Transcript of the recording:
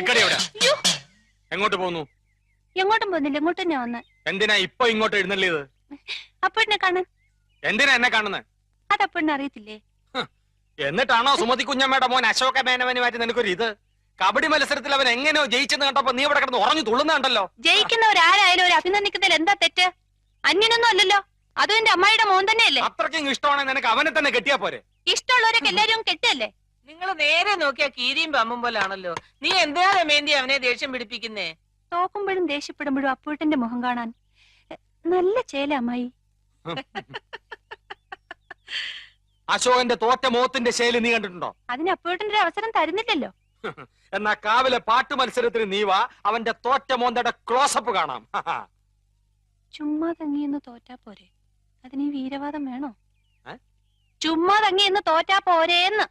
നിക്കടി അവിടെ. അയ്യോ, എങ്ങോട്ട് പോന്നു? എങ്ങോട്ടും പോകുന്നില്ല, ഇങ്ങോട്ട് തന്നെ വന്ന്. എന്തിനാ ഇപ്പൊ ഇങ്ങോട്ട് എഴുന്നള്ളിയത്? അപ്പോഴിനെ കാണാൻ. എന്തിനാ എന്നെ കാണുന്നത്? അതപ്പോഴിനെ അറിയത്തില്ലേ? എന്നിട്ടാണോ സുമതി കുഞ്ഞമ്മയുടെ മോൻ അശോക മേനവന് മാറ്റി നിനക്കൊരു ഇത്? കബഡി മത്സരത്തിൽ അവൻ എങ്ങനെയോ ജയിച്ചെന്ന് കണ്ടപ്പോ നീ ഇവിടെ കിടന്ന് ഉറഞ്ഞു തുള്ളുന്നുണ്ടല്ലോ. ജയിക്കുന്നവരാരായാലും ഒരു അഭിനന്ദിക്കുന്നതിൽ എന്താ തെറ്റ്? അന്യനൊന്നും അല്ലല്ലോ, അതും എന്റെ അമ്മായിയുടെ മോൻ തന്നെയല്ലേ. അത്രയ്ക്കും ഇഷ്ടമാണെങ്കിൽ നിനക്ക് അവനെ തന്നെ കെട്ടിയാ പോരെ? ഇഷ്ടമുള്ളവരൊക്കെ എല്ലാരും കെട്ടല്ലേ? നിങ്ങൾ നേരെ നോക്കിയാ കീരിയും പമ്പും പോലാണല്ലോ. നീ എന്തിനാ രമേന്തി അവനെ ദേഷ്യം പിടിപ്പിക്കുന്നേ? തോക്കുമ്പോഴും ദേഷ്യപ്പെടുമ്പോഴും അപ്പൂട്ടന്റെ മുഖം കാണാൻ നല്ല ചേല അമ്മായി. അശോകന്റെ തോറ്റ മോത്തിന്റെ ശൈലി നീ കണ്ടിട്ടുണ്ടോ? അതിന് അപ്പൂട്ടന്റെ ഒരു അവസരം തരുന്നില്ലല്ലോ. എന്നാ കാവിലെ പാട്ട് മത്സരത്തിന് നീ വാ, അവന്റെ തോറ്റ മോന്തയുടെ ക്ലോസപ്പ് കാണാം. ചുമ്മാ തങ്ങിയെന്ന് തോറ്റാ പോരെ, അതിന് ഈ വീരവാദം വേണോ? ചുമ്മാ തങ്ങിയെന്ന് തോറ്റാ പോരേന്ന്.